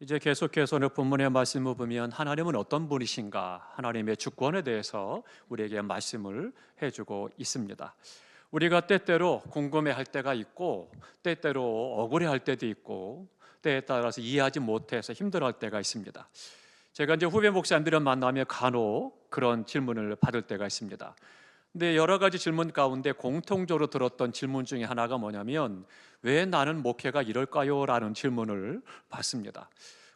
이제 계속해서 오늘 본문의 말씀을 보면 하나님은 어떤 분이신가, 하나님의 주권에 대해서 우리에게 말씀을 해주고 있습니다. 우리가 때때로 궁금해할 때가 있고 때때로 억울해할 때도 있고 때에 따라서 이해하지 못해서 힘들어할 때가 있습니다. 제가 이제 후배 목사님들을 만나며 간혹 그런 질문을 받을 때가 있습니다. 근데 여러 가지 질문 가운데 공통적으로 들었던 질문 중에 하나가 뭐냐면 왜 나는 목회가 이럴까요? 라는 질문을 받습니다.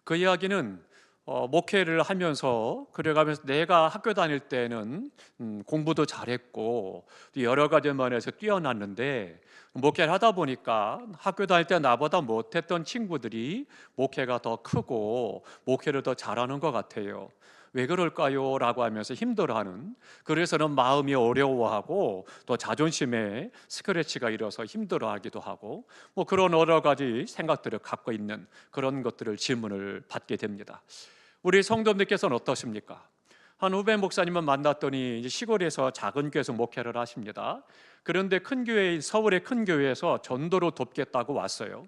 그 이야기는 목회를 하면서 그래가면서 내가 학교 다닐 때는 공부도 잘했고 또 여러 가지 면에서 뛰어났는데 목회를 하다 보니까 학교 다닐 때 나보다 못했던 친구들이 목회가 더 크고 목회를 더 잘하는 것 같아요. 왜 그럴까요? 라고 하면서 힘들어하는, 그래서는 마음이 어려워하고 또 자존심에 스크래치가 일어서 힘들어하기도 하고 뭐 그런 여러 가지 생각들을 갖고 있는 그런 것들을 질문을 받게 됩니다. 우리 성도님께서는 어떠십니까? 한 후배 목사님을 만났더니 이제 시골에서 작은 교회에서 목회를 하십니다. 그런데 큰 교회, 서울의 큰 교회에서 전도로 돕겠다고 왔어요.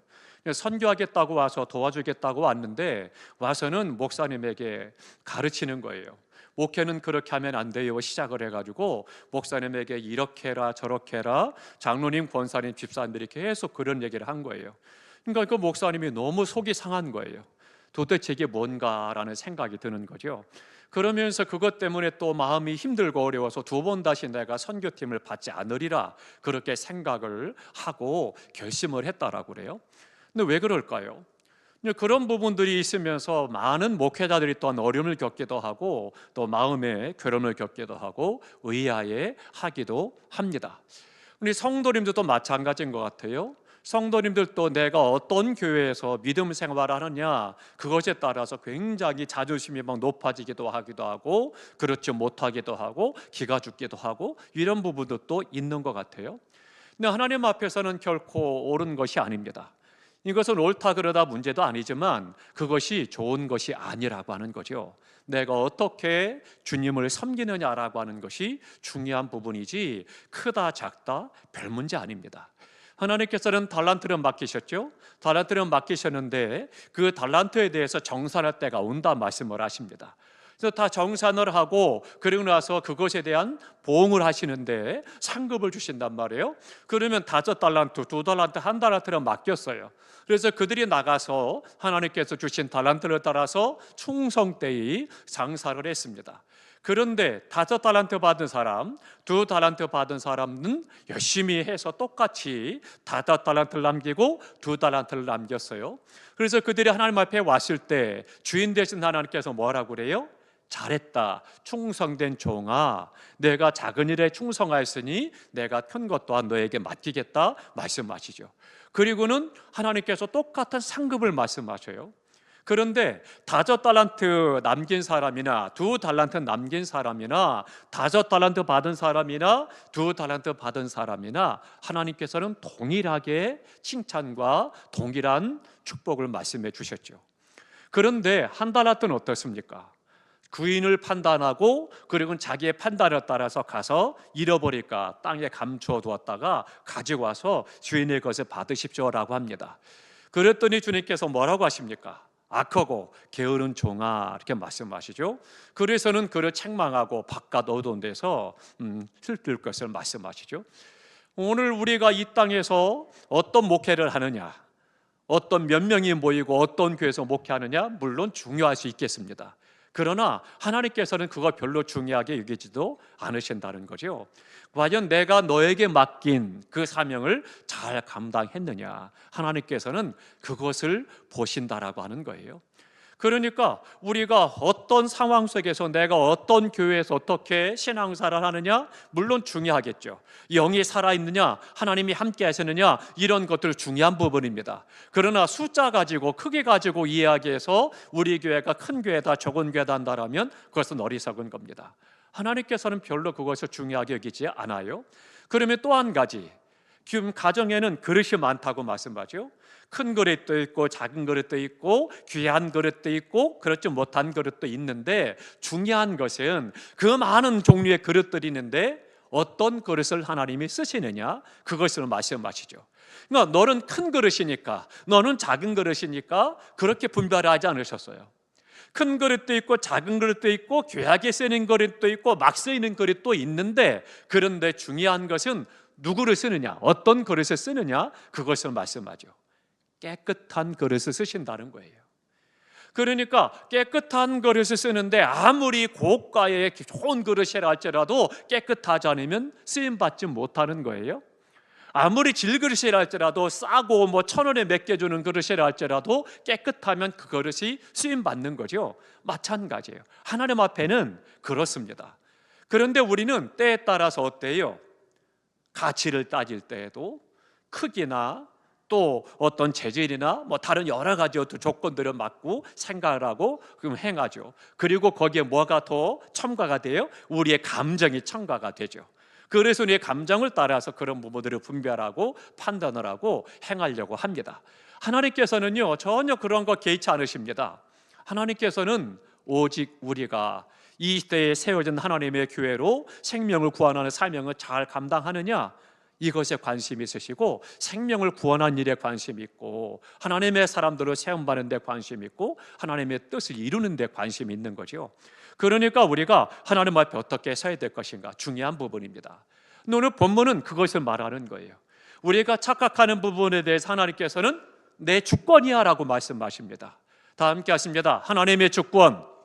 선교하겠다고 와서 도와주겠다고 왔는데 와서는 목사님에게 가르치는 거예요. 목회는 그렇게 하면 안 돼요. 시작을 해가지고 목사님에게 이렇게 해라 저렇게 해라, 장로님, 권사님, 집사님들이 계속 그런 얘기를 한 거예요. 그러니까 그 목사님이 너무 속이 상한 거예요. 도대체 이게 뭔가라는 생각이 드는 거죠. 그러면서 그것 때문에 또 마음이 힘들고 어려워서 두 번 다시 내가 선교팀을 받지 않으리라 그렇게 생각을 하고 결심을 했다라고 그래요. 근데 왜 그럴까요? 그런 부분들이 있으면서 많은 목회자들이 또한 어려움을 겪기도 하고 또 마음의 괴로움을 겪기도 하고 의아해 하기도 합니다. 우리 성도님들도 마찬가지인 것 같아요. 성도님들도 내가 어떤 교회에서 믿음 생활을 하느냐 그것에 따라서 굉장히 자존심이 막 높아지기도 하기도 하고 그렇지 못하기도 하고 기가 죽기도 하고 이런 부분도 또 있는 것 같아요. 근데 하나님 앞에서는 결코 옳은 것이 아닙니다. 이것은 옳다 그러다 문제도 아니지만 그것이 좋은 것이 아니라고 하는 거죠. 내가 어떻게 주님을 섬기느냐라고 하는 것이 중요한 부분이지 크다 작다 별 문제 아닙니다. 하나님께서는 달란트를 맡기셨죠. 달란트를 맡기셨는데 그 달란트에 대해서 정산할 때가 온다 말씀을 하십니다. 그래서 다 정산을 하고 그리고 나서 그것에 대한 보응을 하시는데 상급을 주신단 말이에요. 그러면 5달란트, 2달란트, 1달란트를 맡겼어요. 그래서 그들이 나가서 하나님께서 주신 달란트를 따라서 충성되이 장사를 했습니다. 그런데 5달란트 받은 사람, 2달란트 받은 사람은 열심히 해서 똑같이 5달란트를 남기고 2달란트를 남겼어요. 그래서 그들이 하나님 앞에 왔을 때 주인 되신 하나님께서 뭐라고 그래요? 잘했다, 충성된 종아, 내가 작은 일에 충성하였으니 내가 큰 것 또한 너에게 맡기겠다 말씀하시죠. 그리고는 하나님께서 똑같은 상급을 말씀하셔요. 그런데 5달란트 남긴 사람이나 2달란트 남긴 사람이나 5달란트 받은 사람이나 2달란트 받은 사람이나 하나님께서는 동일하게 칭찬과 동일한 축복을 말씀해 주셨죠. 그런데 1달란트는 어떻습니까? 구인을 판단하고 그리고 자기의 판단에 따라서 가서 잃어버릴까 땅에 감추어 두었다가 가지고 와서 주인의 것을 받으십시오라고 합니다. 그랬더니 주님께서 뭐라고 하십니까? 악하고 게으른 종아 이렇게 말씀하시죠. 그래서는 그를 책망하고 바깥 어두운 데서 슬플 것을 말씀하시죠. 오늘 우리가 이 땅에서 어떤 목회를 하느냐, 어떤 몇 명이 모이고 어떤 교회에서 목회하느냐 물론 중요할 수 있겠습니다. 그러나 하나님께서는 그거 별로 중요하게 여기지도 않으신다는 거죠. 과연 내가 너에게 맡긴 그 사명을 잘 감당했느냐, 하나님께서는 그것을 보신다라고 하는 거예요. 그러니까 우리가 어떤 상황 속에서 내가 어떤 교회에서 어떻게 신앙생활을 하느냐 물론 중요하겠죠. 영이 살아있느냐, 하나님이 함께 하시느냐 이런 것들 중요한 부분입니다. 그러나 숫자 가지고 크기 가지고 이야기해서 우리 교회가 큰 교회다 적은 교회다 한다면 그것은 어리석은 겁니다. 하나님께서는 별로 그것을 중요하게 여기지 않아요. 그러면 또 한 가지, 지금 가정에는 그릇이 많다고 말씀하죠. 큰 그릇도 있고 작은 그릇도 있고 귀한 그릇도 있고 그렇지 못한 그릇도 있는데 중요한 것은 그 많은 종류의 그릇들이 있는데 어떤 그릇을 하나님이 쓰시느냐 그것을 말씀하시죠. 그러니까 너는 큰 그릇이니까, 너는 작은 그릇이니까 그렇게 분별하지 않으셨어요. 큰 그릇도 있고 작은 그릇도 있고 귀하게 쓰는 그릇도 있고 막 쓰이는 그릇도 있는데, 그런데 중요한 것은 누구를 쓰느냐, 어떤 그릇을 쓰느냐, 그것을 말씀하죠. 깨끗한 그릇을 쓰신다는 거예요. 그러니까 깨끗한 그릇을 쓰는데 아무리 고가의 좋은 그릇이라 할지라도 깨끗하지 않으면 쓰임받지 못하는 거예요. 아무리 질그릇이라 할지라도 싸고 1,000원에 몇 개 주는 그릇이라 할지라도 깨끗하면 그 그릇이 쓰임받는 거죠. 마찬가지예요. 하나님 앞에는 그렇습니다. 그런데 우리는 때에 따라서 어때요? 가치를 따질 때에도 크기나 또 어떤 재질이나 다른 여러 가지 어떤 조건들을 맞고 생각을 하고 그럼 행하죠. 그리고 거기에 뭐가 더 첨가가 돼요? 우리의 감정이 첨가가 되죠. 그래서 우리의 감정을 따라서 그런 부분들을 분별하고 판단을 하고 행하려고 합니다. 하나님께서는요, 전혀 그런 거 개의치 않으십니다. 하나님께서는 오직 우리가 이 시대에 세워진 하나님의 교회로 생명을 구원하는 사명을 잘 감당하느냐, 이것에 관심이 있으시고 생명을 구원하는 일에 관심이 있고 하나님의 사람들을 세움받는 데 관심이 있고 하나님의 뜻을 이루는 데 관심이 있는 거죠. 그러니까 우리가 하나님 앞에 어떻게 서야 될 것인가 중요한 부분입니다. 오늘 본문은 그것을 말하는 거예요. 우리가 착각하는 부분에 대해서 하나님께서는 내 주권이야 라고 말씀하십니다. 다 함께 하십니다. 하나님의 주권.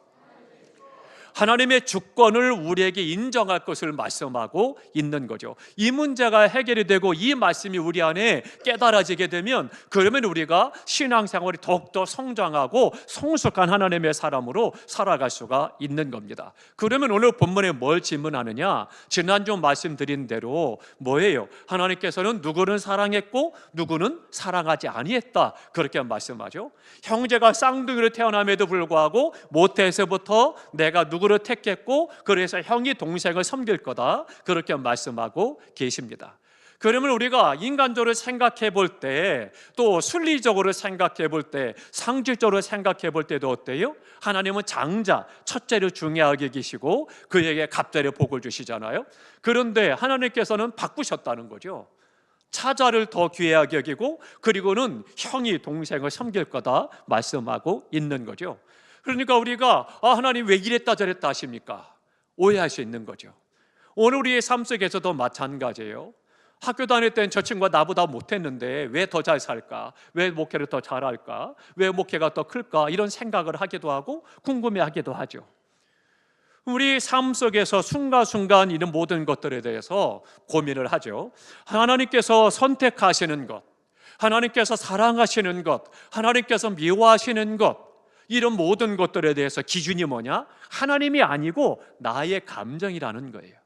하나님의 주권을 우리에게 인정할 것을 말씀하고 있는 거죠. 이 문제가 해결이 되고 이 말씀이 우리 안에 깨달아지게 되면, 그러면 우리가 신앙생활이 더욱더 성장하고 성숙한 하나님의 사람으로 살아갈 수가 있는 겁니다. 그러면 오늘 본문에 뭘 질문하느냐, 지난주 말씀드린 대로 뭐예요? 하나님께서는 누구는 사랑했고 누구는 사랑하지 아니했다, 그렇게 말씀하죠. 형제가 쌍둥이로 태어남에도 불구하고 모태에서부터 내가 누구를 택했고 그래서 형이 동생을 섬길 거다, 그렇게 말씀하고 계십니다. 그러면 우리가 인간적으로 생각해 볼 때, 또 순리적으로 생각해 볼 때, 상식적으로 생각해 볼 때도 어때요? 하나님은 장자, 첫째를 중요하게 계시고 그에게 갑자기 복을 주시잖아요. 그런데 하나님께서는 바꾸셨다는 거죠. 차자를 더 귀하게 여기고 그리고는 형이 동생을 섬길 거다 말씀하고 있는 거죠. 그러니까 우리가 하나님 왜 이랬다 저랬다 하십니까? 오해할 수 있는 거죠. 오늘 우리의 삶 속에서도 마찬가지예요. 학교 다닐 땐 저 친구가 나보다 못했는데 왜 더 잘 살까? 왜 목회를 더 잘할까? 왜 목회가 더 클까? 이런 생각을 하기도 하고 궁금해하기도 하죠. 우리 삶 속에서 순간순간 이런 모든 것들에 대해서 고민을 하죠. 하나님께서 선택하시는 것, 하나님께서 사랑하시는 것, 하나님께서 미워하시는 것, 이런 모든 것들에 대해서 기준이 뭐냐? 하나님이 아니고 나의 감정이라는 거예요.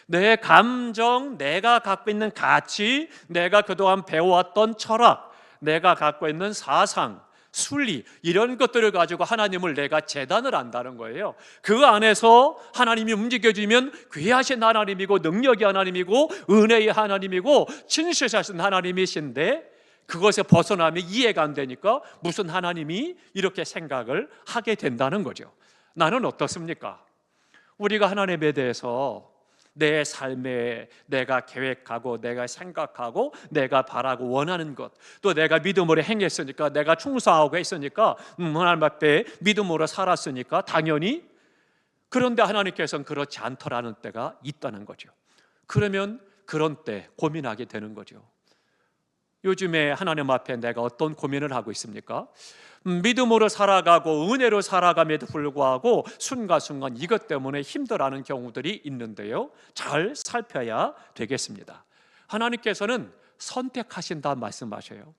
내 감정, 내가 갖고 있는 가치, 내가 그동안 배워왔던 철학, 내가 갖고 있는 사상, 순리, 이런 것들을 가지고 하나님을 내가 재단을 한다는 거예요. 그 안에서 하나님이 움직여주면 귀하신 하나님이고 능력이 하나님이고 은혜의 하나님이고 진실하신 하나님이신데, 그것에 벗어나면 이해가 안 되니까 무슨 하나님이 이렇게 생각을 하게 된다는 거죠. 나는 어떻습니까? 우리가 하나님에 대해서 내 삶에 내가 계획하고 내가 생각하고 내가 바라고 원하는 것, 또 내가 믿음으로 행했으니까, 내가 충성하고 했으니까, 하나님 앞에 믿음으로 살았으니까 당연히, 그런데 하나님께서는 그렇지 않더라는 때가 있다는 거죠. 그러면 그런 때 고민하게 되는 거죠. 요즘에 하나님 앞에 내가 어떤 고민을 하고 있습니까? 믿음으로 살아가고 은혜로 살아감에도 불구하고 순간순간 이것 때문에 힘들어하는 경우들이 있는데요, 잘 살펴야 되겠습니다. 하나님께서는 선택하신다 말씀하셔요.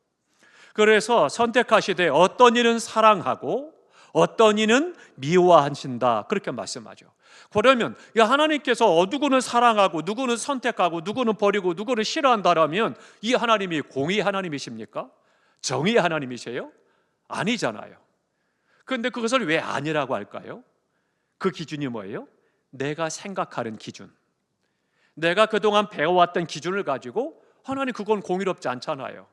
그래서 선택하시되 어떤 이는 사랑하고 어떤 이는 미워하신다, 그렇게 말씀하죠. 그러면 하나님께서 누구는 사랑하고 누구는 선택하고 누구는 버리고 누구는 싫어한다라면 이 하나님이 공의 하나님이십니까? 정의 하나님이세요? 아니잖아요. 그런데 그것을 왜 아니라고 할까요? 그 기준이 뭐예요? 내가 생각하는 기준, 내가 그동안 배워왔던 기준을 가지고 하나님 그건 공의롭지 않잖아요,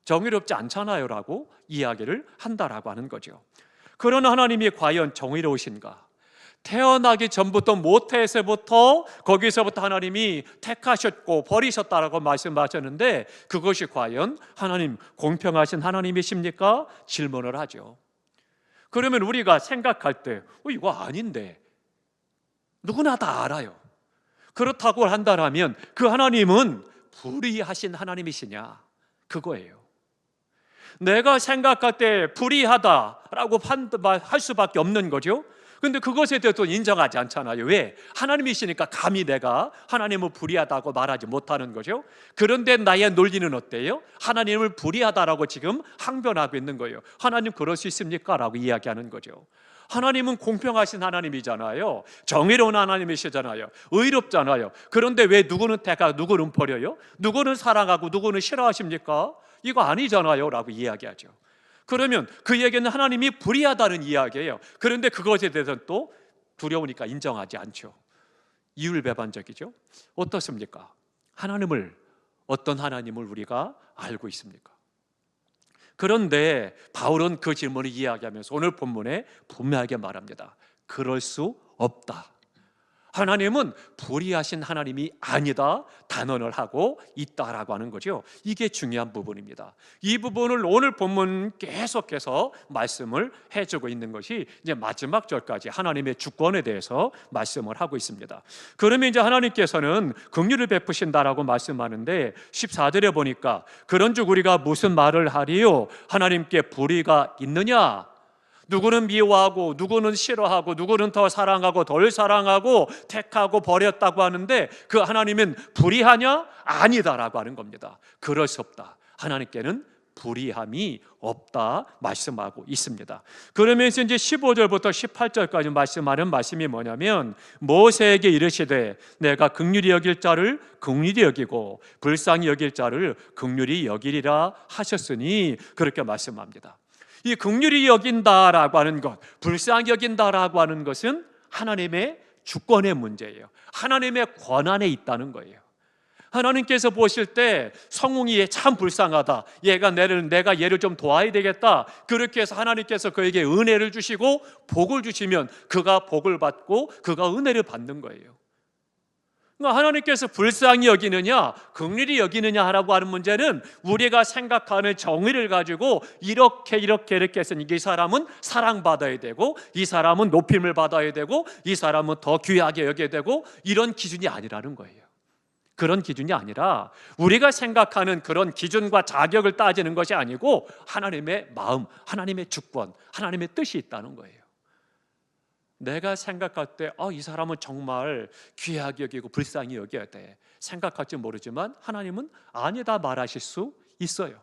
정의롭지 않잖아요 라고 이야기를 한다라고 하는 거죠. 그런 하나님이 과연 정의로우신가? 태어나기 전부터 모태에서부터 거기서부터 하나님이 택하셨고 버리셨다라고 말씀하셨는데 그것이 과연 하나님 공평하신 하나님이십니까? 질문을 하죠. 그러면 우리가 생각할 때 이거 아닌데 누구나 다 알아요. 그렇다고 한다면 그 하나님은 불의하신 하나님이시냐? 그거예요. 내가 생각할 때 불의하다라고 할 수밖에 없는 거죠. 근데 그것에 대해서 인정하지 않잖아요. 왜? 하나님이시니까 감히 내가 하나님을 불의하다고 말하지 못하는 거죠. 그런데 나의 논리는 어때요? 하나님을 불의하다라고 지금 항변하고 있는 거예요. 하나님 그럴 수 있습니까? 라고 이야기하는 거죠. 하나님은 공평하신 하나님이잖아요. 정의로운 하나님이시잖아요. 의롭잖아요. 그런데 왜 누구는 택하고 누구는 버려요? 누구는 사랑하고 누구는 싫어하십니까? 이거 아니잖아요 라고 이야기하죠. 그러면 그 얘기는 하나님이 불의하다는 이야기예요. 그런데 그것에 대해서는 또 두려우니까 인정하지 않죠. 이율배반적이죠. 어떻습니까? 하나님을, 어떤 하나님을 우리가 알고 있습니까? 그런데 바울은 그 질문을 이야기하면서 오늘 본문에 분명하게 말합니다. 그럴 수 없다. 하나님은 불의하신 하나님이 아니다 단언을 하고 있다라고 하는 거죠. 이게 중요한 부분입니다. 이 부분을 오늘 본문 계속해서 말씀을 해주고 있는 것이 이제 마지막 절까지 하나님의 주권에 대해서 말씀을 하고 있습니다. 그러면 이제 하나님께서는 긍휼을 베푸신다라고 말씀하는데 14절에 보니까 그런즉 우리가 무슨 말을 하리요? 하나님께 불의가 있느냐? 누구는 미워하고 누구는 싫어하고 누구는 더 사랑하고 덜 사랑하고 택하고 버렸다고 하는데 그 하나님은 불의하냐? 아니다라고 하는 겁니다. 그럴 수 없다. 하나님께는 불의함이 없다 말씀하고 있습니다. 그러면서 이제 15절부터 18절까지 말씀하는 말씀이 뭐냐면 모세에게 이르시되 내가 긍휼히 여길 자를 긍휼히 여기고 불쌍히 여길 자를 긍휼히 여기리라 하셨으니 그렇게 말씀합니다. 이 긍휼히 여긴다라고 하는 것, 불쌍히 여긴다라고 하는 것은 하나님의 주권의 문제예요. 하나님의 권한에 있다는 거예요. 하나님께서 보실 때 성웅이 참 불쌍하다, 내가 얘를 좀 도와야 되겠다, 그렇게 해서 하나님께서 그에게 은혜를 주시고 복을 주시면 그가 복을 받고 그가 은혜를 받는 거예요. 하나님께서 불쌍히 여기느냐 긍휼히 여기느냐라고 하는 문제는 우리가 생각하는 정의를 가지고 이렇게 해서 이 사람은 사랑받아야 되고 이 사람은 높임을 받아야 되고 이 사람은 더 귀하게 여겨야 되고 이런 기준이 아니라는 거예요. 그런 기준이 아니라 우리가 생각하는 그런 기준과 자격을 따지는 것이 아니고 하나님의 마음, 하나님의 주권, 하나님의 뜻이 있다는 거예요. 내가 생각할 때 이 사람은 정말 귀하게 여기고 불쌍히 여겨야 돼 생각할지 모르지만 하나님은 아니다 말하실 수 있어요.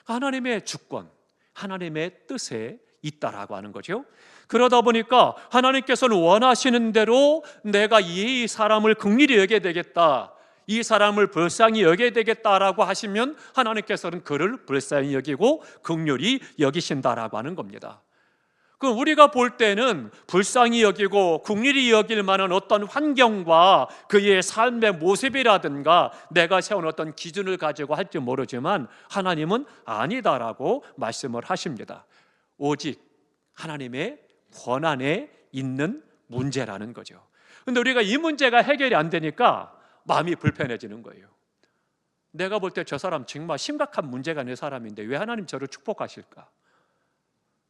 하나님의 주권, 하나님의 뜻에 있다라고 하는 거죠. 그러다 보니까 하나님께서는 원하시는 대로 내가 이 사람을 긍휼히 여겨야 되겠다, 이 사람을 불쌍히 여겨야 되겠다라고 하시면 하나님께서는 그를 불쌍히 여기고 긍휼히 여기신다라고 하는 겁니다. 그럼 우리가 볼 때는 불쌍히 여기고 긍휼히 여길 만한 어떤 환경과 그의 삶의 모습이라든가 내가 세운 어떤 기준을 가지고 할지 모르지만 하나님은 아니다라고 말씀을 하십니다. 오직 하나님의 권한에 있는 문제라는 거죠. 그런데 우리가 이 문제가 해결이 안 되니까 마음이 불편해지는 거예요. 내가 볼 때 저 사람 정말 심각한 문제가 있는 사람인데 왜 하나님 저를 축복하실까?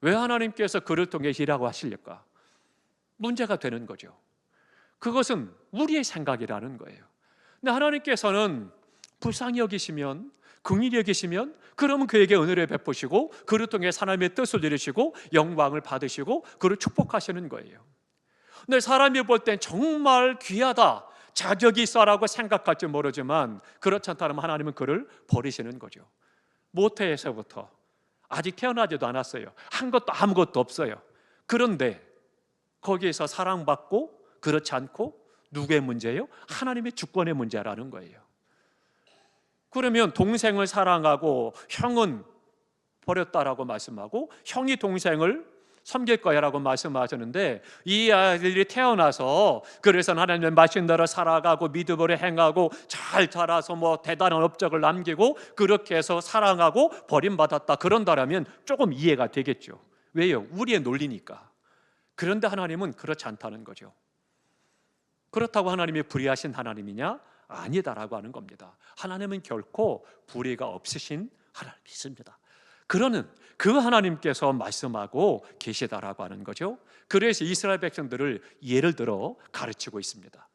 왜 하나님께서 그를 통해 일하고 하실까? 문제가 되는 거죠. 그것은 우리의 생각이라는 거예요. 근데 하나님께서는 불쌍히 여기시면, 긍휼히 여기시면 그러면 그에게 은혜를 베푸시고 그를 통해 하나님의 뜻을 이루시고 영광을 받으시고 그를 축복하시는 거예요. 근데 사람이 볼 땐 정말 귀하다, 자격이 있어라고 생각할지 모르지만 그렇지 않다면 하나님은 그를 버리시는 거죠. 모태에서부터 아직 태어나지도 않았어요. 한 것도 아무것도 없어요. 그런데 거기에서 사랑받고 그렇지 않고 누구의 문제예요? 하나님의 주권의 문제라는 거예요. 그러면 동생을 사랑하고 형은 버렸다라고 말씀하고 형이 동생을 섬길 거야라고 말씀하셨는데 이 아이들이 태어나서 그래서 하나님의 말씀 대로 살아가고 믿음으로 행하고 잘 자라서 대단한 업적을 남기고 그렇게 해서 사랑하고 버림받았다 그런다라면 조금 이해가 되겠죠. 왜요? 우리의 논리니까. 그런데 하나님은 그렇지 않다는 거죠. 그렇다고 하나님이 불의하신 하나님이냐? 아니다라고 하는 겁니다. 하나님은 결코 불의가 없으신 하나님이십니다. 그러는 그 하나님께서 말씀하고 계시다라고 하는 거죠. 그래서 이스라엘 백성들을 예를 들어 가르치고 있습니다.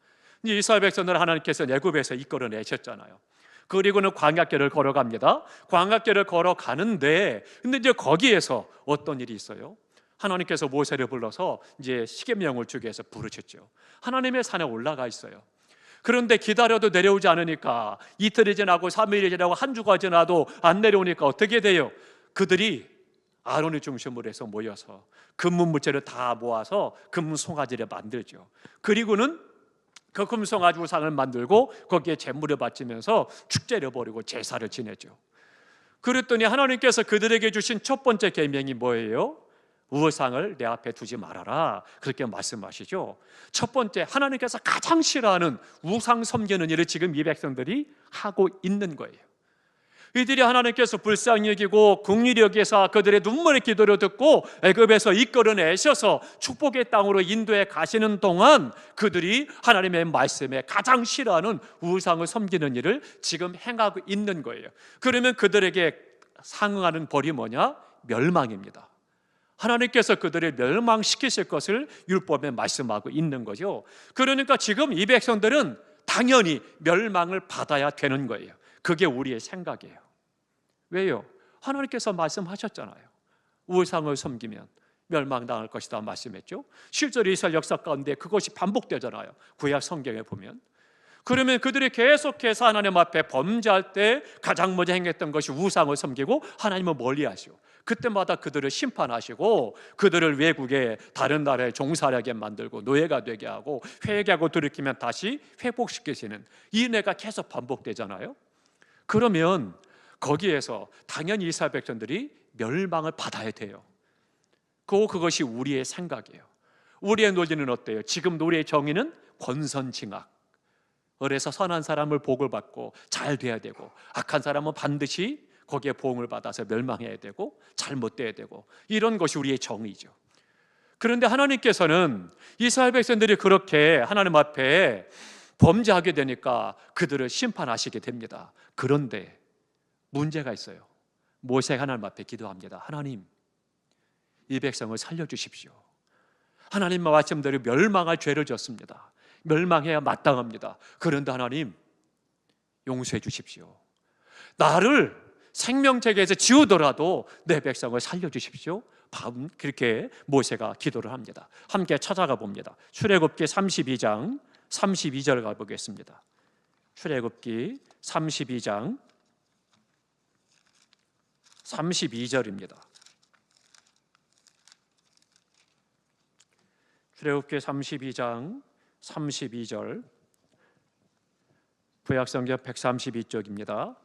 이스라엘 백성들을 하나님께서 애굽에서 이끌어내셨잖아요. 그리고는 광야길을 걸어갑니다. 광야길을 걸어가는데 근데 이제 거기에서 어떤 일이 있어요? 하나님께서 모세를 불러서 이제 시계명을 주기 위해서 부르셨죠. 하나님의 산에 올라가 있어요. 그런데 기다려도 내려오지 않으니까 이틀이 지나고 3일이 지나고 한 주가 지나도 안 내려오니까 어떻게 돼요? 그들이 아론의 중심으로 해서 모여서 금문물체를 다 모아서 금송아지를 만들죠. 그리고는 그 금송아지 우상을 만들고 거기에 제물을 바치면서 축제를 벌이고 제사를 지내죠. 그랬더니 하나님께서 그들에게 주신 첫 번째 계명이 뭐예요? 우상을 내 앞에 두지 말아라, 그렇게 말씀하시죠. 첫 번째, 하나님께서 가장 싫어하는 우상 섬기는 일을 지금 이 백성들이 하고 있는 거예요. 이들이 하나님께서 불쌍히 여기고 긍휼히 여기사 그들의 눈물의 기도를 듣고 애굽에서 이끌어내셔서 축복의 땅으로 인도해 가시는 동안 그들이 하나님의 말씀에 가장 싫어하는 우상을 섬기는 일을 지금 행하고 있는 거예요. 그러면 그들에게 상응하는 벌이 뭐냐? 멸망입니다. 하나님께서 그들을 멸망시키실 것을 율법에 말씀하고 있는 거죠. 그러니까 지금 이 백성들은 당연히 멸망을 받아야 되는 거예요. 그게 우리의 생각이에요. 왜요? 하나님께서 말씀하셨잖아요. 우상을 섬기면 멸망당할 것이다 말씀했죠. 실제로 이스라엘 역사 가운데 그것이 반복되잖아요. 구약 성경에 보면. 그러면 그들이 계속해서 하나님 앞에 범죄할 때 가장 먼저 행했던 것이 우상을 섬기고 하나님을 멀리하시고, 그때마다 그들을 심판하시고 그들을 외국에 다른 나라에 종살하게 만들고 노예가 되게 하고 회개하고 돌이키면 다시 회복시키시는 이 은혜가 계속 반복되잖아요. 그러면 거기에서 당연히 이스라엘 백성들이 멸망을 받아야 돼요. 그것이 우리의 생각이에요. 우리의 논리는 어때요? 지금 우리의 정의는 권선징악. 그래서 선한 사람을 복을 받고 잘 돼야 되고, 악한 사람은 반드시 거기에 보응을 받아서 멸망해야 되고 잘못돼야 되고, 이런 것이 우리의 정의죠. 그런데 하나님께서는 이스라엘 백성들이 그렇게 하나님 앞에 범죄하게 되니까 그들을 심판하시게 됩니다. 그런데 문제가 있어요. 모세가 하나님 앞에 기도합니다. 하나님, 이 백성을 살려주십시오. 하나님 말씀대로 멸망할 죄를 졌습니다. 멸망해야 마땅합니다. 그런데 하나님, 용서해 주십시오. 나를 생명책에서 지우더라도 내 백성을 살려주십시오. 그렇게 모세가 기도를 합니다. 함께 찾아가 봅니다. 출애굽기 32장 32절 가보겠습니다. 출애굽기 32장 32절입니다. 출애굽기 32장 32절, 구약성경 132쪽입니다.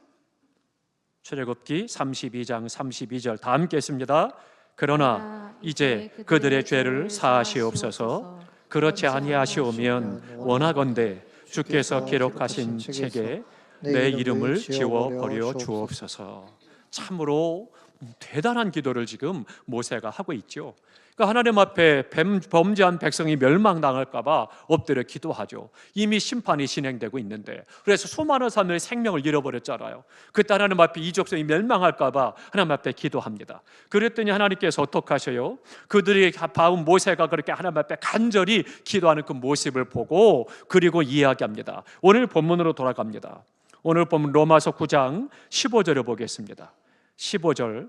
출애굽기 32장 32절 다 함께 했습니다. 그러나 이제 그들의 죄를 사하시옵소서. 그렇지 아니하시오면 원하건대 주께서 기록하신 책에 내 이름을 지워 버려 주옵소서. 참으로 대단한 기도를 지금 모세가 하고 있죠. 그러니까 하나님 앞에 범죄한 백성이 멸망당할까 봐 엎드려 기도하죠. 이미 심판이 진행되고 있는데, 그래서 수많은 사람들이 생명을 잃어버렸잖아요. 그때 하나님 앞에 이 족속이 멸망할까 봐 하나님 앞에 기도합니다. 그랬더니 하나님께서 어떻게 하셔요? 그들이 봐온 모세가 그렇게 하나님 앞에 간절히 기도하는 그 모습을 보고 그리고 이야기합니다. 오늘 본문으로 돌아갑니다. 오늘 본문 로마서 9장 15절을 보겠습니다. 15절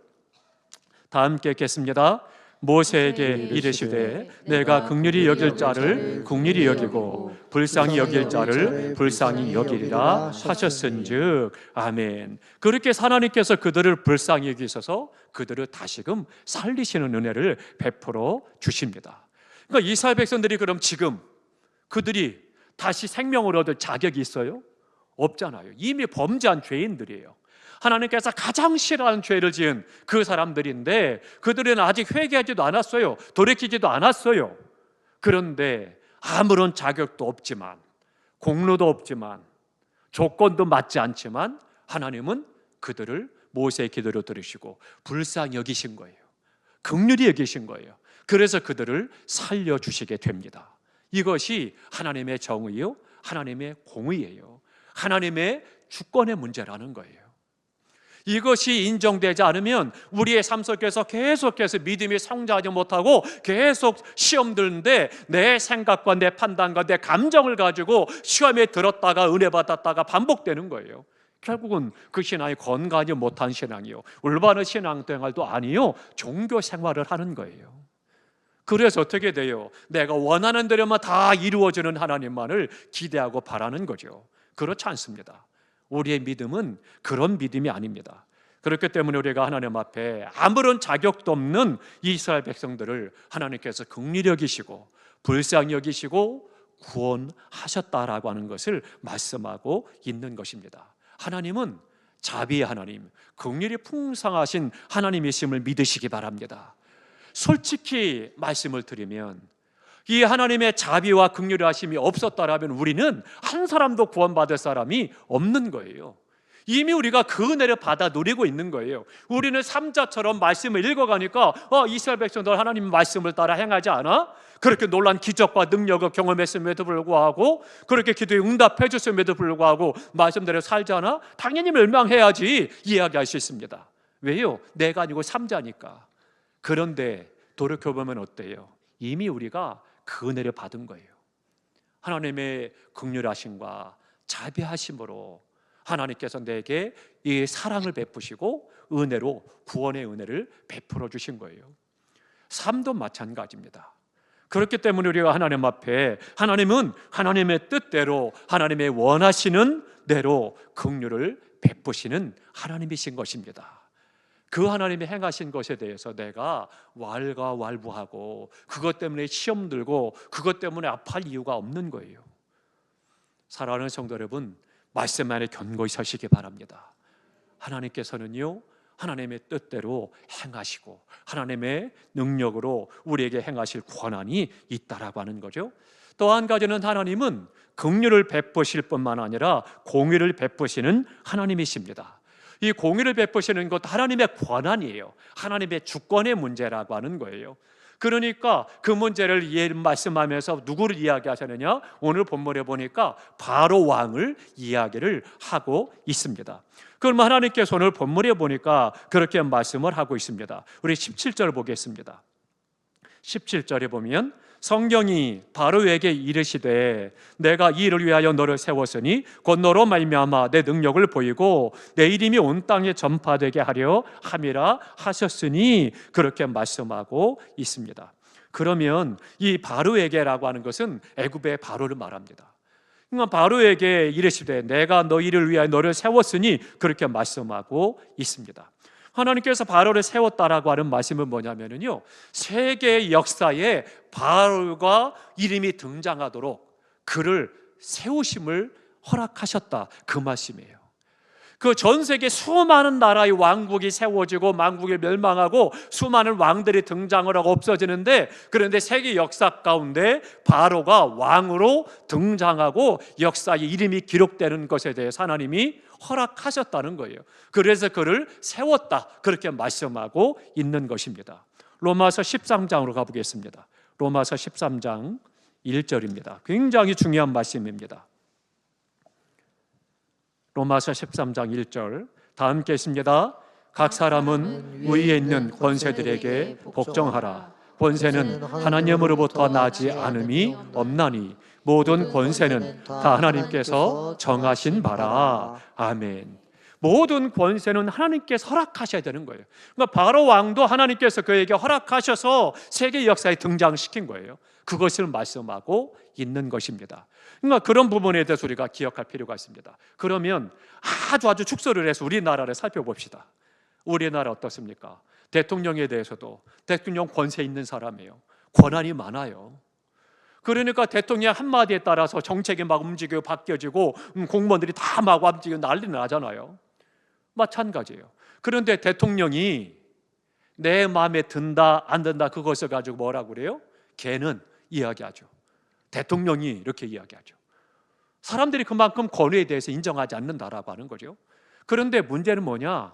다 함께 읽겠습니다. 모세에게 이르시되 내가 긍휼히 여길 자를 긍휼히 여기고 불쌍히 여길 자를 불쌍히 여기리라 하셨은즉 아멘. 그렇게 하나님께서 그들을 불쌍히 여기셔서 그들을 다시금 살리시는 은혜를 베풀어 주십니다. 그러니까 이스라엘 백성들이 그럼 지금 그들이 다시 생명을 얻을 자격이 있어요? 없잖아요. 이미 범죄한 죄인들이에요. 하나님께서 가장 싫어하는 죄를 지은 그 사람들인데 그들은 아직 회개하지도 않았어요. 돌이키지도 않았어요. 그런데 아무런 자격도 없지만, 공로도 없지만, 조건도 맞지 않지만 하나님은 그들을 모세의 기도로 들으시고 불쌍히 여기신 거예요. 긍휼히 여기신 거예요. 그래서 그들을 살려주시게 됩니다. 이것이 하나님의 정의요, 하나님의 공의예요. 하나님의 주권의 문제라는 거예요. 이것이 인정되지 않으면 우리의 삶 속에서 계속해서 믿음이 성장하지 못하고 계속 시험 드는데 내 생각과 내 판단과 내 감정을 가지고 시험에 들었다가 은혜 받았다가 반복되는 거예요. 결국은 그 신앙이 건강하지 못한 신앙이요, 올바른 신앙생활도 아니요, 종교 생활을 하는 거예요. 그래서 어떻게 돼요? 내가 원하는 대로만 다 이루어지는 하나님만을 기대하고 바라는 거죠. 그렇지 않습니다. 우리의 믿음은 그런 믿음이 아닙니다. 그렇기 때문에 우리가 하나님 앞에 아무런 자격도 없는 이스라엘 백성들을 하나님께서 긍휼히 여기시고 불쌍히 여기시고 구원하셨다라고 하는 것을 말씀하고 있는 것입니다. 하나님은 자비의 하나님, 긍휼이 풍성하신 하나님이심을 믿으시기 바랍니다. 솔직히 말씀을 드리면 이 하나님의 자비와 긍휼하심이 없었다라면 우리는 한 사람도 구원받을 사람이 없는 거예요. 이미 우리가 그 은혜를 받아 누리고 있는 거예요. 우리는 삼자처럼 말씀을 읽어가니까 이스라엘 백성들 하나님 말씀을 따라 행하지 않아? 그렇게 놀란 기적과 능력을 경험했음에도 불구하고, 그렇게 기도에 응답해 줬음에도 불구하고 말씀대로 살지 않아? 당연히 멸망해야지 이야기할 수 있습니다. 왜요? 내가 아니고 삼자니까. 그런데 돌이켜보면 어때요? 이미 우리가 그 은혜를 받은 거예요. 하나님의 긍휼하심과 자비하심으로 하나님께서 내게 이 사랑을 베푸시고 은혜로 구원의 은혜를 베풀어 주신 거예요. 삶도 마찬가지입니다. 그렇기 때문에 우리가 하나님 앞에, 하나님은 하나님의 뜻대로 하나님의 원하시는 대로 긍휼을 베푸시는 하나님이신 것입니다. 그 하나님이 행하신 것에 대해서 내가 왈가왈부하고 그것 때문에 시험 들고 그것 때문에 아파할 이유가 없는 거예요. 사랑하는 성도 여러분, 말씀 안에 견고히 서시기 바랍니다. 하나님께서는요, 하나님의 뜻대로 행하시고 하나님의 능력으로 우리에게 행하실 권한이 있다라고 하는 거죠. 또 한 가지는 하나님은 긍휼을 베푸실 뿐만 아니라 공의를 베푸시는 하나님이십니다. 이 공의를 베푸시는 것 하나님의 권한이에요. 하나님의 주권의 문제라고 하는 거예요. 그러니까 그 문제를 말씀하면서 누구를 이야기하셨느냐? 오늘 본문에 보니까 바로 왕을 이야기를 하고 있습니다. 그러면 하나님께서 오늘 본문에 보니까 그렇게 말씀을 하고 있습니다. 우리 17절 보겠습니다. 17절에 보면 성경이 바로에게 이르시되 내가 이 일을 위하여 너를 세웠으니 곧 너로 말미암아 내 능력을 보이고 내 이름이 온 땅에 전파되게 하려 함이라 하셨으니, 그렇게 말씀하고 있습니다. 그러면 이 바로에게라고 하는 것은 애굽의 바로를 말합니다. 그러니까 바로에게 이르시되 내가 너희를 위하여 너를 세웠으니, 그렇게 말씀하고 있습니다. 하나님께서 바로를 세웠다라고 하는 말씀은 뭐냐면요, 세계 역사에 바로가 이름이 등장하도록 그를 세우심을 허락하셨다, 그 말씀이에요. 그 전 세계 수많은 나라의 왕국이 세워지고 만국이 멸망하고 수많은 왕들이 등장을 하고 없어지는데, 그런데 세계 역사 가운데 바로가 왕으로 등장하고 역사의 이름이 기록되는 것에 대해서 하나님이 허락하셨다는 거예요. 그래서 그를 세웠다, 그렇게 말씀하고 있는 것입니다. 로마서 13장으로 가보겠습니다. 로마서 13장 1절입니다. 굉장히 중요한 말씀입니다. 로마서 13장 1절 다 함께 있습니다. 각 사람은 위에 있는 권세들에게 복종하라. 권세는 하나님으로부터 나지 않음이 없나니 모든 권세는 다 하나님께서 정하신 바라. 아멘. 모든 권세는 하나님께서 허락하셔야 되는 거예요. 그러니까 바로 왕도 하나님께서 그에게 허락하셔서 세계 역사에 등장시킨 거예요. 그것을 말씀하고 있는 것입니다. 그러니까 그런 부분에 대해서 우리가 기억할 필요가 있습니다. 그러면 아주 축소를 해서 우리나라를 살펴봅시다. 우리나라 어떻습니까? 대통령에 대해서도 대통령 권세 있는 사람이에요. 권한이 많아요. 그러니까 대통령 한마디에 따라서 정책이 막 움직이고 바뀌어지고 공무원들이 다 막 움직이고 난리 나잖아요. 마찬가지예요. 그런데 대통령이 내 마음에 든다 안 든다 그것을 가지고 뭐라고 그래요? 걔는 이야기하죠. 대통령이 이렇게 이야기하죠. 사람들이 그만큼 권위에 대해서 인정하지 않는다라고 하는 거죠. 그런데 문제는 뭐냐?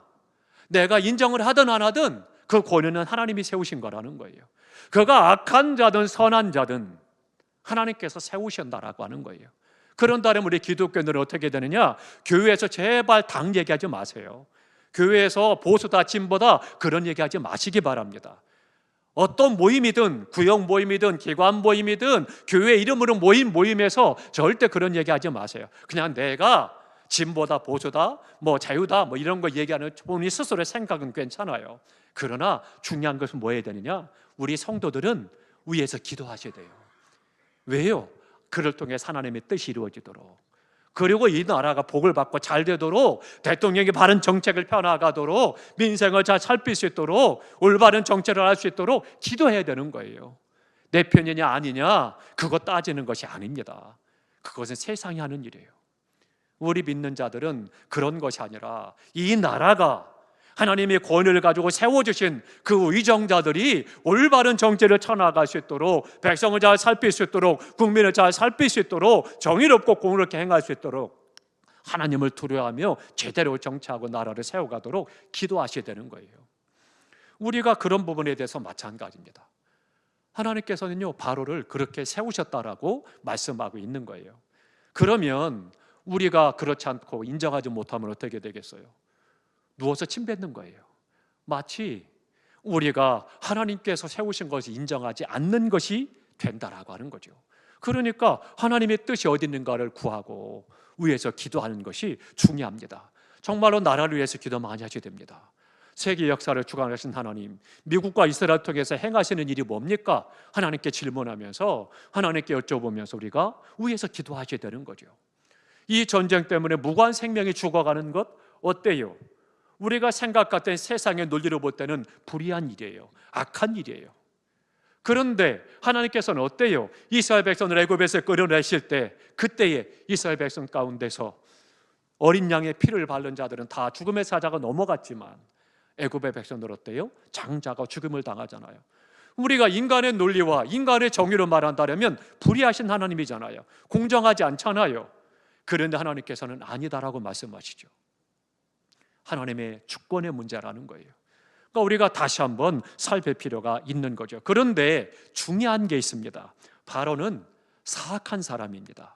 내가 인정을 하든 안 하든 그 권위는 하나님이 세우신 거라는 거예요. 그가 악한 자든 선한 자든 하나님께서 세우신다라고 하는 거예요. 그런다면 우리 기독교인들은 어떻게 되느냐? 교회에서 제발 당 얘기하지 마세요. 교회에서 보수다 진보다 그런 얘기하지 마시기 바랍니다. 어떤 모임이든 구역 모임이든 기관 모임이든 교회 이름으로 모인 모임에서 절대 그런 얘기하지 마세요. 그냥 내가 진보다 보수다 뭐 자유다 뭐 이런 거 얘기하는 본인 스스로의 생각은 괜찮아요. 그러나 중요한 것은 뭐 해야 되느냐? 우리 성도들은 위에서 기도하셔야 돼요. 왜요? 그를 통해 하나님의 뜻이 이루어지도록, 그리고 이 나라가 복을 받고 잘 되도록, 대통령이 바른 정책을 펴나가도록, 민생을 잘 살필 수 있도록, 올바른 정책을 할 수 있도록 기도해야 되는 거예요. 내 편이냐 아니냐 그거 따지는 것이 아닙니다. 그것은 세상이 하는 일이에요. 우리 믿는 자들은 그런 것이 아니라 이 나라가 하나님의 권위를 가지고 세워주신 그 의정자들이 올바른 정책을 쳐나갈 수 있도록, 백성을 잘 살필 수 있도록, 국민을 잘 살필 수 있도록, 정의롭고 공의롭게 행할 수 있도록 하나님을 두려워하며 제대로 정치하고 나라를 세워가도록 기도하셔야 되는 거예요. 우리가 그런 부분에 대해서 마찬가지입니다. 하나님께서는요 바로를 그렇게 세우셨다라고 말씀하고 있는 거예요. 그러면 우리가 그렇지 않고 인정하지 못하면 어떻게 되겠어요? 누워서 침 뱉는 거예요. 마치 우리가 하나님께서 세우신 것을 인정하지 않는 것이 된다라고 하는 거죠. 그러니까 하나님의 뜻이 어디 있는가를 구하고 위에서 기도하는 것이 중요합니다. 정말로 나라를 위해서 기도 많이 하셔야 됩니다. 세계 역사를 주관하신 하나님, 미국과 이스라엘 통해서 행하시는 일이 뭡니까? 하나님께 질문하면서, 하나님께 여쭤보면서 우리가 위에서 기도하셔야 되는 거죠. 이 전쟁 때문에 무고한 생명이 죽어가는 것 어때요? 우리가 생각했던 세상의 논리로 볼 때는 불의한 일이에요. 악한 일이에요. 그런데 하나님께서는 어때요? 이스라엘 백성을 애굽에서 끌어내실 때, 그때에 이스라엘 백성 가운데서 어린 양의 피를 바른 자들은 다 죽음의 사자가 넘어갔지만 애굽의 백성들 어때요? 장자가 죽음을 당하잖아요. 우리가 인간의 논리와 인간의 정의로 말한다면 불의하신 하나님이잖아요. 공정하지 않잖아요. 그런데 하나님께서는 아니다라고 말씀하시죠. 하나님의 주권의 문제라는 거예요. 그러니까 우리가 다시 한번 살필 필요가 있는 거죠. 그런데 중요한 게 있습니다. 바로는 사악한 사람입니다.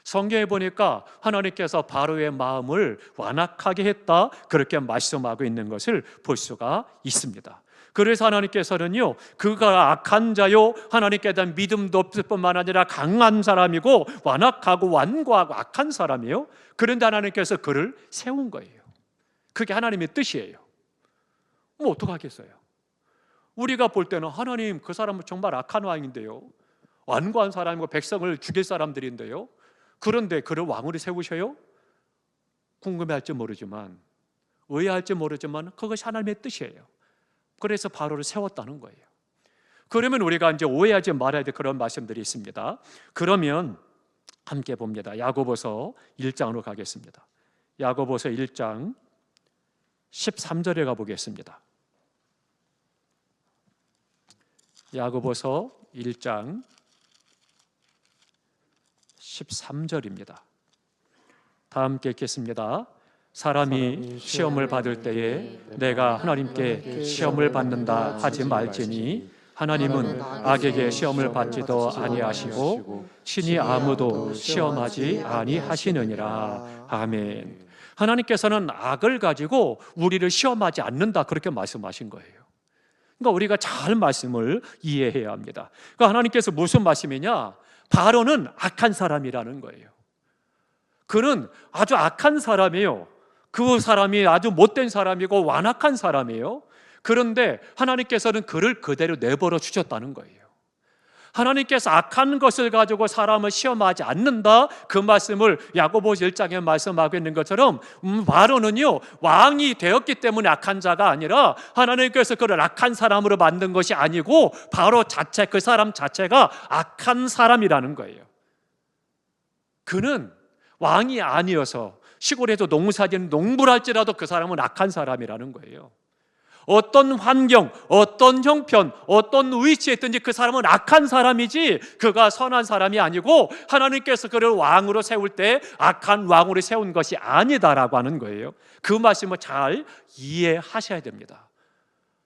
성경에 보니까 하나님께서 바로의 마음을 완악하게 했다, 그렇게 말씀하고 있는 것을 볼 수가 있습니다. 그래서 하나님께서는요, 그가 악한 자요, 하나님께 대한 믿음도 없을 뿐만 아니라 강한 사람이고 완악하고 완고하고 악한 사람이에요. 그런데 하나님께서 그를 세운 거예요. 그게 하나님의 뜻이에요. 뭐 어떡하겠어요? 우리가 볼 때는 하나님, 그 사람은 정말 악한 왕인데요, 완고한 사람이고 백성을 죽일 사람들인데요, 그런데 그를 왕으로 세우셔요? 궁금해할지 모르지만, 의아할지 모르지만 그것이 하나님의 뜻이에요. 그래서 바로를 세웠다는 거예요. 그러면 우리가 이제 오해하지 말아야 될 그런 말씀들이 있습니다. 그러면 함께 봅니다. 야고보서 1장으로 가겠습니다. 야고보서 1장 13절에 가보겠습니다. 야고보서 1장 13절입니다. 다 함께 읽겠습니다. 사람이 시험을 받을 때에 내가 하나님께 시험을 받는다 하지 말지니 하나님은 악에게 시험을 받지도 아니하시고 친히 아무도 시험하지 아니하시느니라. 아멘. 하나님께서는 악을 가지고 우리를 시험하지 않는다, 그렇게 말씀하신 거예요. 그러니까 우리가 잘 말씀을 이해해야 합니다. 그러니까 하나님께서 무슨 말씀이냐? 바로는 악한 사람이라는 거예요. 그는 아주 악한 사람이에요. 그 사람이 아주 못된 사람이고 완악한 사람이에요. 그런데 하나님께서는 그를 그대로 내버려 주셨다는 거예요. 하나님께서 악한 것을 가지고 사람을 시험하지 않는다, 그 말씀을 야고보서 1장에 말씀하고 있는 것처럼 바로는요, 왕이 되었기 때문에 악한 자가 아니라 하나님께서 그를 악한 사람으로 만든 것이 아니고 바로 자체, 그 사람 자체가 악한 사람이라는 거예요. 그는 왕이 아니어서 시골에서 농사짓는 농부를 할지라도 그 사람은 악한 사람이라는 거예요. 어떤 환경, 어떤 형편, 어떤 위치에 있든지 그 사람은 악한 사람이지 그가 선한 사람이 아니고 하나님께서 그를 왕으로 세울 때 악한 왕으로 세운 것이 아니다라고 하는 거예요. 그 말씀을 잘 이해하셔야 됩니다.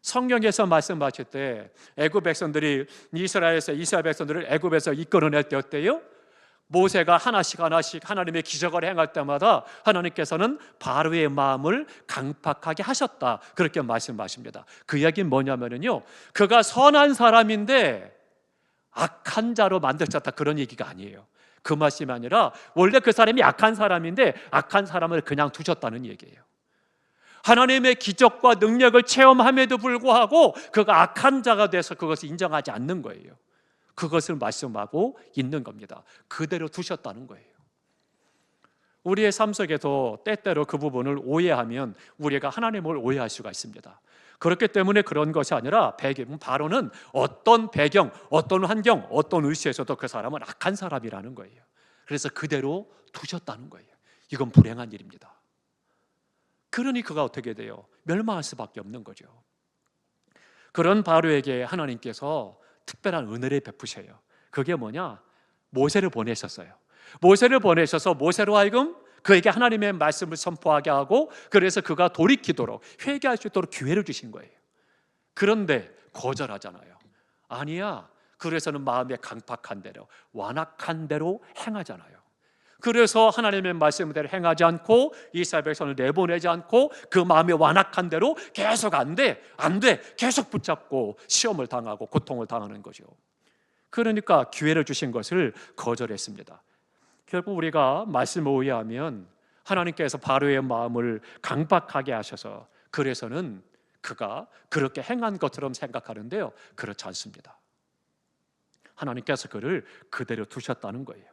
성경에서 말씀하실 때 애굽 백성들이 이스라엘 백성들을 애굽에서 이끌어낼 때 어때요? 모세가 하나씩 하나님의 기적을 행할 때마다 하나님께서는 바로의 마음을 강팍하게 하셨다, 그렇게 말씀하십니다. 그 이야기는 뭐냐면요, 그가 선한 사람인데 악한 자로 만드셨다, 그런 얘기가 아니에요. 그 말씀이 아니라 원래 그 사람이 악한 사람인데 악한 사람을 그냥 두셨다는 얘기예요. 하나님의 기적과 능력을 체험함에도 불구하고 그가 악한 자가 돼서 그것을 인정하지 않는 거예요. 그것을 말씀하고 있는 겁니다. 그대로 두셨다는 거예요. 우리의 삶 속에도 때때로 그 부분을 오해하면 우리가 하나님을 오해할 수가 있습니다. 그렇기 때문에 그런 것이 아니라 바로는 어떤 배경, 어떤 환경, 어떤 의시에서도 그 사람은 악한 사람이라는 거예요. 그래서 그대로 두셨다는 거예요. 이건 불행한 일입니다. 그러니 그가 어떻게 돼요? 멸망할 수밖에 없는 거죠. 그런 바로에게 하나님께서 특별한 은혜를 베푸셔요. 그게 뭐냐? 모세를 보내셨어요. 모세를 보내셔서 모세로 하여금 그에게 하나님의 말씀을 선포하게 하고, 그래서 그가 돌이키도록, 회개할 수 있도록 기회를 주신 거예요. 그런데 거절하잖아요. 아니야. 그래서는 마음에 강팍한 대로, 완악한 대로 행하잖아요. 그래서 하나님의 말씀대로 행하지 않고 이스라엘 백성을 내보내지 않고 그 마음이 완악한 대로 계속 안 돼, 계속 붙잡고 시험을 당하고 고통을 당하는 거죠. 그러니까 기회를 주신 것을 거절했습니다. 결국 우리가 말씀을 오해하면 하나님께서 바로의 마음을 강박하게 하셔서 그래서는 그가 그렇게 행한 것처럼 생각하는데요, 그렇지 않습니다. 하나님께서 그를 그대로 두셨다는 거예요.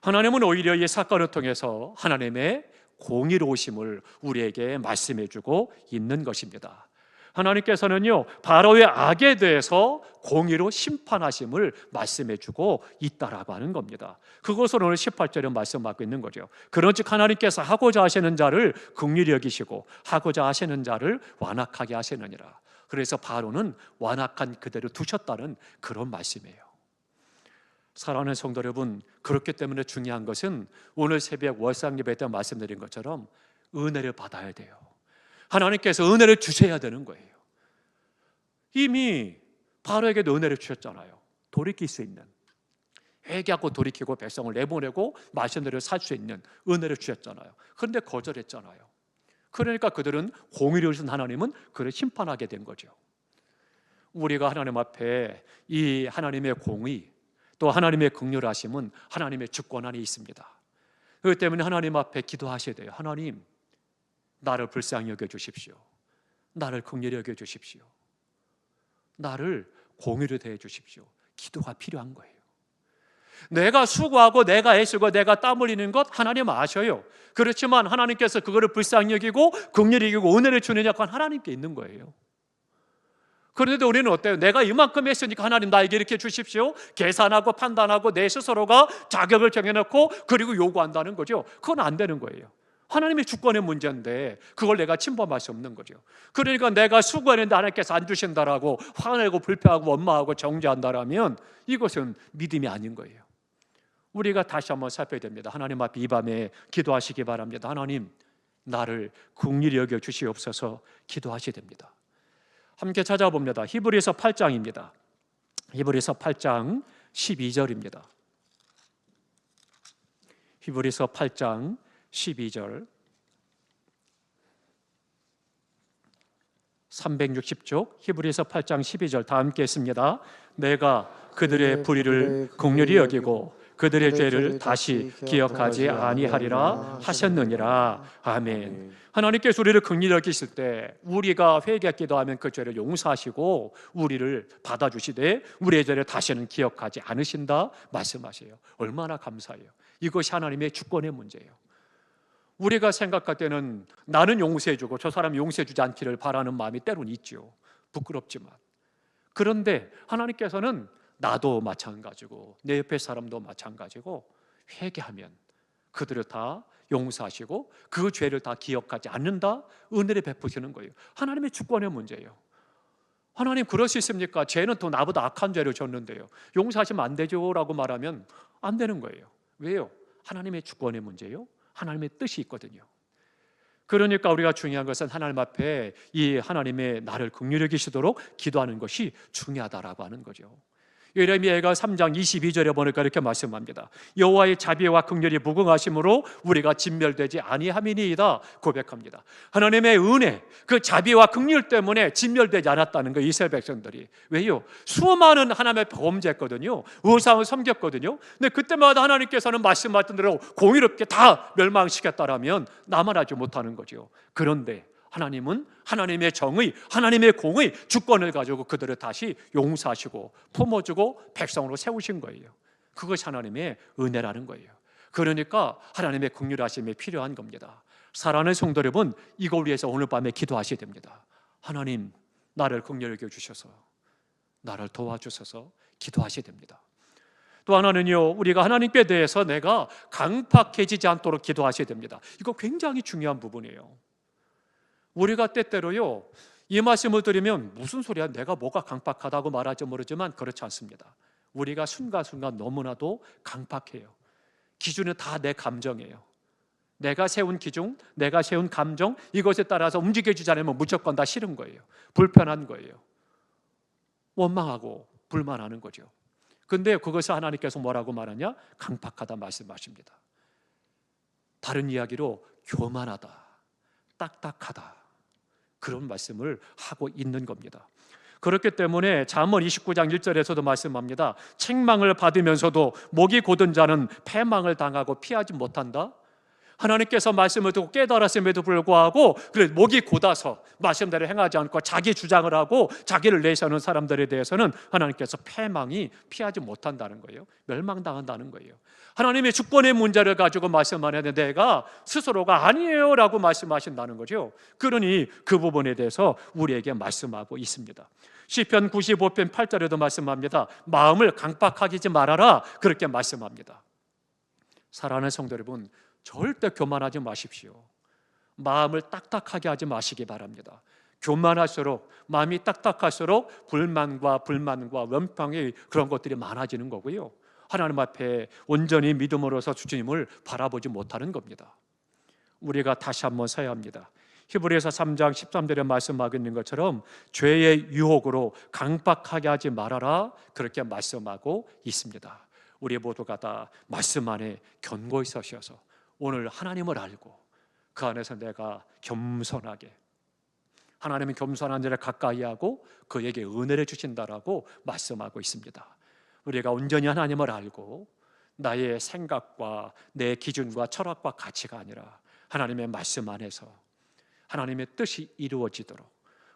하나님은 오히려 이 사건을 통해서 하나님의 공의로우심을 우리에게 말씀해 주고 있는 것입니다. 하나님께서는요, 바로의 악에 대해서 공의로 심판하심을 말씀해 주고 있다라고 하는 겁니다. 그것을 오늘 18절에 말씀하고 있는 거죠. 그런즉 하나님께서 하고자 하시는 자를 긍휼히 여기시고 하고자 하시는 자를 완악하게 하시느니라. 그래서 바로는 완악한 그대로 두셨다는 그런 말씀이에요. 사랑하는 성도 여러분, 그렇기 때문에 중요한 것은 오늘 새벽 월상 예배 때 말씀드린 것처럼 은혜를 받아야 돼요. 하나님께서 은혜를 주셔야 되는 거예요. 이미 바로에게도 은혜를 주셨잖아요. 돌이킬 수 있는, 회개하고 돌이키고 백성을 내보내고 말씀대로 살 수 있는 은혜를 주셨잖아요. 그런데 거절했잖아요. 그러니까 그들은 공의로우신 하나님은 그를 심판하게 된 거죠. 우리가 하나님 앞에 이 하나님의 공의, 또 하나님의 긍휼하심은 하나님의 주권 안에 있습니다. 그렇기 때문에 하나님 앞에 기도하셔야 돼요. 하나님, 나를 불쌍히 여겨주십시오. 나를 긍휼히 여겨주십시오. 나를 공의로 대해주십시오. 기도가 필요한 거예요. 내가 수고하고 내가 애쓰고 내가 땀 흘리는 것 하나님 아셔요. 그렇지만 하나님께서 그거를 불쌍히 여기고 긍휼히 여기고 은혜를 주느냐, 그건 하나님께 있는 거예요. 그런데 우리는 어때요? 내가 이만큼 했으니까 하나님 나에게 이렇게 주십시오, 계산하고 판단하고 내 스스로가 자격을 정해놓고 그리고 요구한다는 거죠. 그건 안 되는 거예요. 하나님의 주권의 문제인데 그걸 내가 침범할 수 없는 거죠. 그러니까 내가 수고했는데 하나님께서 안 주신다라고 화내고 불평하고 원망하고 정죄한다라면 이것은 믿음이 아닌 거예요. 우리가 다시 한번 살펴야 됩니다. 하나님 앞에 이 밤에 기도하시기 바랍니다. 하나님, 나를 긍휼히 여겨 주시옵소서 기도하셔야 됩니다. 함께 찾아봅니다. 히브리서 8장입니다. 히브리서 8장 12절입니다. 히브리서 8장 12절, 360쪽 히브리서 8장 12절 다 함께 했습니다. 내가 그들의 불의를 긍휼히 여기고 그들의 죄를 다시 기억하지 아니하리라 하셨느니라. 아멘. 하나님께서 우리를 긍휼히 여기실 때 우리가 회개 기도하면 그 죄를 용서하시고 우리를 받아주시되 우리의 죄를 다시는 기억하지 않으신다 말씀하세요. 얼마나 감사해요. 이것이 하나님의 주권의 문제예요. 우리가 생각할 때는 나는 용서해주고 저 사람 용서해주지 않기를 바라는 마음이 때론 있죠. 부끄럽지만. 그런데 하나님께서는 나도 마찬가지고 내 옆에 사람도 마찬가지고 회개하면 그들을 다 용서하시고 그 죄를 다 기억하지 않는다, 은혜를 베푸시는 거예요. 하나님의 주권의 문제예요. 하나님 그럴 수 있습니까? 죄는 또 나보다 악한 죄를 졌는데요, 용서하시면 안 되죠 라고 말하면 안 되는 거예요. 왜요? 하나님의 주권의 문제예요. 하나님의 뜻이 있거든요. 그러니까 우리가 중요한 것은 하나님 앞에 이 하나님의 나를 긍휼히 여기시도록 기도하는 것이 중요하다라고 하는 거죠. 예레미야가 3장 22절에 보니까 이렇게 말씀합니다. 여호와의 자비와 긍휼이 무궁하심으로 우리가 진멸되지 아니함이니이다 고백합니다. 하나님의 은혜, 그 자비와 긍휼 때문에 진멸되지 않았다는 거 이스라엘 백성들이. 왜요? 수많은 하나님의 범죄했거든요. 우상을 섬겼거든요. 근데 그때마다 하나님께서는 말씀하신 대로 공의롭게 다 멸망시켰다라면 나만 하지 못하는 거죠. 그런데 하나님은 하나님의 정의, 하나님의 공의 주권을 가지고 그들을 다시 용서하시고 품어주고 백성으로 세우신 거예요. 그것이 하나님의 은혜라는 거예요. 그러니까 하나님의 긍휼하심이 필요한 겁니다. 사랑하는 성도 여러분, 이걸 위해서 오늘 밤에 기도하셔야 됩니다. 하나님, 나를 긍휼히 여겨주셔서, 나를 도와주셔서 기도하셔야 됩니다. 또 하나는요, 우리가 하나님께 대해서 내가 강팍해지지 않도록 기도하셔야 됩니다. 이거 굉장히 중요한 부분이에요. 우리가 때때로요, 이 말씀을 드리면 무슨 소리야, 내가 뭐가 강팍하다고 말할지 모르지만 그렇지 않습니다. 우리가 순간순간 너무나도 강팍해요. 기준은 다 내 감정이에요. 내가 세운 기준, 내가 세운 감정, 이것에 따라서 움직여지지 않으면 무조건 다 싫은 거예요. 불편한 거예요. 원망하고 불만하는 거죠. 근데 그것을 하나님께서 뭐라고 말하냐? 강팍하다 말씀하십니다. 다른 이야기로 교만하다, 딱딱하다, 그런 말씀을 하고 있는 겁니다. 그렇기 때문에 잠언 29장 1절에서도 말씀합니다. 책망을 받으면서도 목이 곧은 자는 패망을 당하고 피하지 못한다. 하나님께서 말씀을 듣고 깨달았음에도 불구하고 그래 목이 곧아서 말씀대로 행하지 않고 자기 주장을 하고 자기를 내세우는 사람들에 대해서는 하나님께서 패망이 피하지 못한다는 거예요. 멸망당한다는 거예요. 하나님의 주권의 문제를 가지고 말씀하는데 내가 스스로가 아니에요 라고 말씀하신다는 거죠. 그러니 그 부분에 대해서 우리에게 말씀하고 있습니다. 시편 95편 8절에도 말씀합니다. 마음을 강팍하지 말아라, 그렇게 말씀합니다. 사랑하는 성도 여러분, 절대 교만하지 마십시오. 마음을 딱딱하게 하지 마시기 바랍니다. 교만할수록, 마음이 딱딱할수록 불만과 원망의 그런 것들이 많아지는 거고요. 하나님 앞에 온전히 믿음으로서 주님을 바라보지 못하는 겁니다. 우리가 다시 한번 서야 합니다. 히브리서 3장 13절에 말씀하고 있는 것처럼 죄의 유혹으로 강박하게 하지 말아라, 그렇게 말씀하고 있습니다. 우리 모두가 다 말씀 안에 견고히 서셔서 오늘 하나님을 알고 그 안에서 내가 겸손하게, 하나님은 겸손한 자를 가까이 하고 그에게 은혜를 주신다라고 말씀하고 있습니다. 우리가 온전히 하나님을 알고 나의 생각과 내 기준과 철학과 가치가 아니라 하나님의 말씀 안에서 하나님의 뜻이 이루어지도록,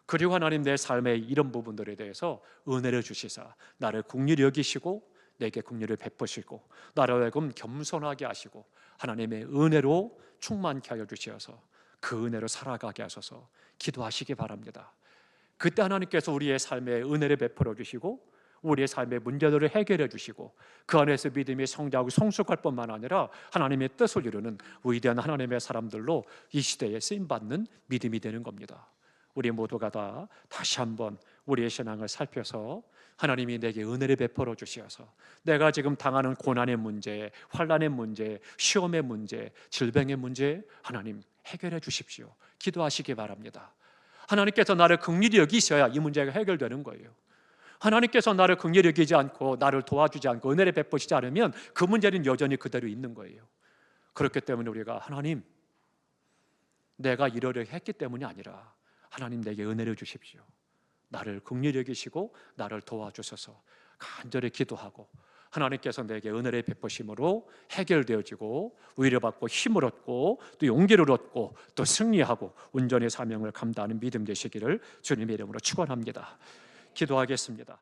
그리고 하나님 내 삶의 이런 부분들에 대해서 은혜를 주시사 나를 긍휼히 여기시고 내게 긍휼을 베푸시고 나를 하여금 겸손하게 하시고 하나님의 은혜로 충만케 하여 주시어서 그 은혜로 살아가게 하소서 기도하시기 바랍니다. 그때 하나님께서 우리의 삶에 은혜를 베풀어 주시고 우리의 삶의 문제들을 해결해 주시고 그 안에서 믿음이 성장하고 성숙할 뿐만 아니라 하나님의 뜻을 이루는 위대한 하나님의 사람들로 이 시대에 쓰임받는 믿음이 되는 겁니다. 우리 모두가 다 다시 한번 우리의 신앙을 살펴서 하나님이 내게 은혜를 베풀어 주시어서 내가 지금 당하는 고난의 문제, 환난의 문제, 시험의 문제, 질병의 문제 하나님 해결해 주십시오. 기도하시기 바랍니다. 하나님께서 나를 긍휼히 여기셔야 이 문제가 해결되는 거예요. 하나님께서 나를 긍휼히 여기지 않고 나를 도와주지 않고 은혜를 베푸시지 않으면 그 문제는 여전히 그대로 있는 거예요. 그렇기 때문에 우리가 하나님, 내가 이러려 했기 때문이 아니라 하나님 내게 은혜를 주십시오. 나를 긍휼히 여기시고 나를 도와주셔서 간절히 기도하고 하나님께서 내게 은혜를 베푸심으로 해결되어지고 위로받고 힘을 얻고 또 용기를 얻고 또 승리하고 온전히 사명을 감당하는 믿음 되시기를 주님의 이름으로 축원합니다. 기도하겠습니다.